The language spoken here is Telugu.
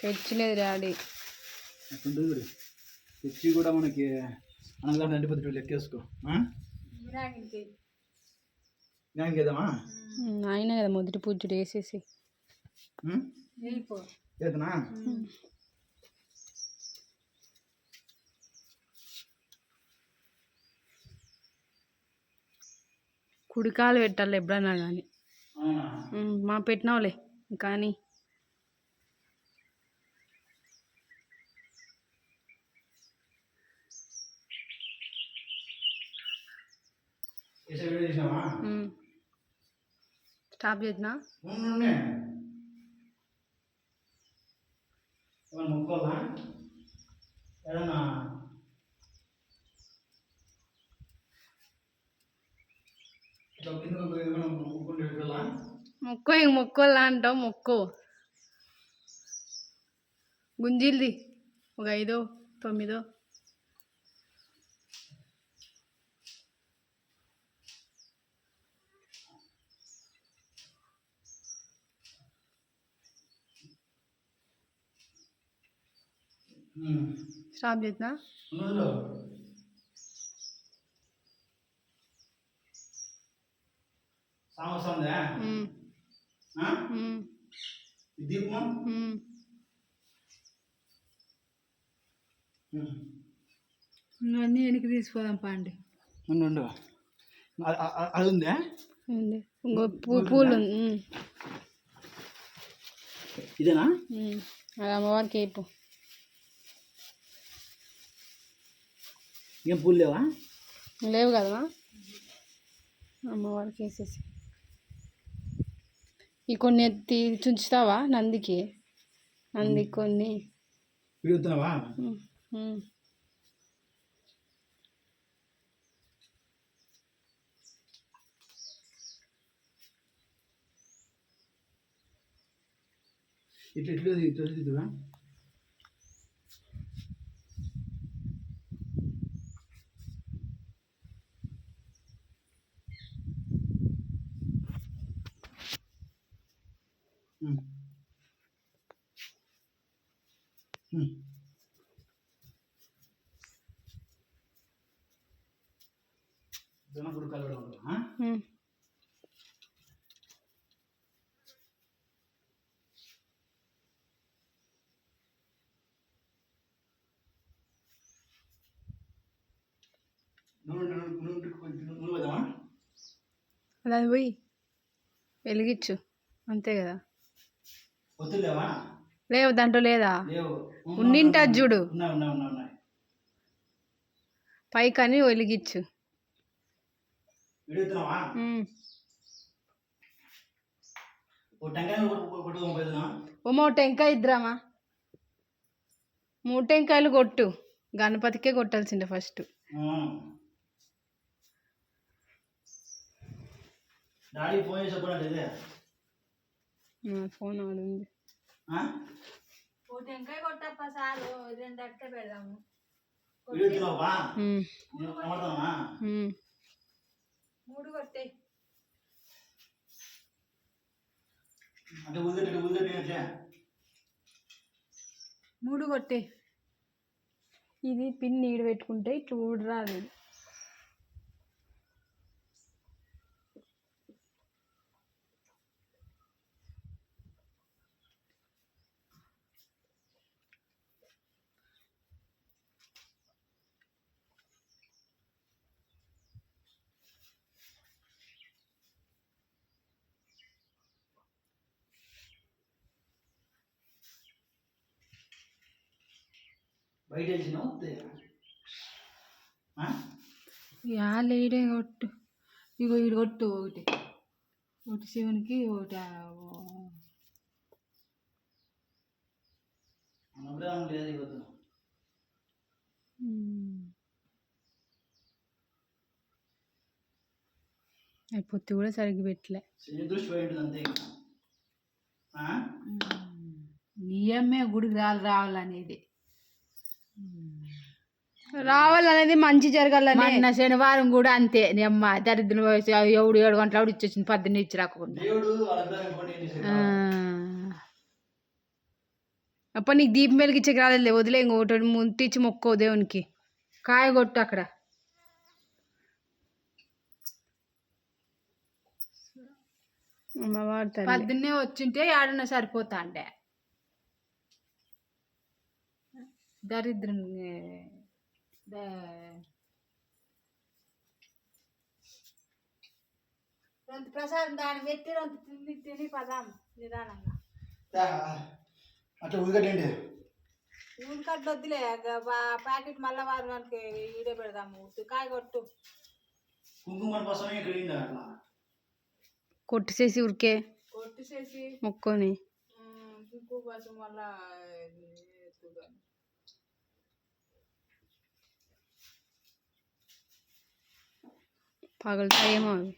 తెచ్చలేదు డాడీ. తెచ్చి కూడా మనకి అన్నదాన్ని అంటే లెక్కేసుకో. కదమ్మా ఆయన కదా మొదటి పూజుడు వేసేసి ఏదనా కుడికాలు పెట్టాలి ఎప్పుడన్నా కానీ. మా పెట్టినావులే కానీ. స్టాప్ చేసినా మొక్కో ఇంక మొక్కోలా అంటావు. మొక్కో గుంజిల్ది ఒక 5, 9. స్టాప్ చేసినా అన్నీ వెనక్కి తీసుకోదాం పండి. అది ఉందా పూలు ఇదేనా? అది అమ్మవారికి వేపు. ఏం పూలు లేవా? లేవు కదా అమ్మవారికి వేసేసి. ఈ కొన్ని ఎత్తి చుంచుతావా నందికి? నందికి కొన్ని పిడుగుతున్నావా? ఇట్లా జనకుడు కలవడం. అది పోయి వెలిగించు అంతే కదా. లేవు దాంట్లో లేదా? ఉండింట చూడు పైకని వెలిగించు. ఓమో టెంకాయ ఇద్దరామా? 3 టెంకాయలు కొట్టు. గణపతికే కొట్టాల్సిందే ఫస్ట్. ఫోన్ ఆడుంది. టెంకాయ కొట్టప్ప సారు 2 అట్టే పెడదాము. 3 కొట్టే. అంటే 3 కొట్టే. ఇది పిన్ నీడు పెట్టుకుంటే ఇట్లా ఊడరాదు. బయట లేడే కొట్టు. ఇగో ఇటు కొట్టు. ఒకటి శివునికి, ఒకటి పొత్తి కూడా సరిగ్గా పెట్టలే. నియమే గుడికి రావాలనేది. రావాలనేది మంచి జరగాలని. మొన్న శనివారం కూడా అంతే నీ అమ్మ దరిద్రం వయసు 7 గంటల ఆవిడ ఇచ్చేసింది 10 ఇచ్చి రాకుండా. దేవుడు వాళ్ళ అభిప్రాయం అనుకోండి, ఏం చేసేది? అప్ప నీకు దీపం వెలిగించక రాలేదు, వదిలే ఇంకోటి ముంటిచ్చి మొక్కో దేవునికి. కాయ కొట్టు అక్కడ. అమ్మవారి తల్లి. 10 వచ్చింటే ఏడన్నా సరిపోతా అంటే దరిద్రం. ప్రసాదం దాన్ని పెట్టి తిని పదాం నిదానంగా. అట్లా ఉదిగట్టండి. ఊరికట్టు వద్దులే ప్యాకెట్ మళ్ళా వారానికి ఈడే పెడదాము. కాయ కొట్టు. కుంకుమ పసమే ఇక్కడ అయిందా అట్లా కొట్టేసేసి ఉరికే కొట్టేసేసి మొక్కొని కుంకుమ పసం మళ్ళా పగలుతాయేమో అవి.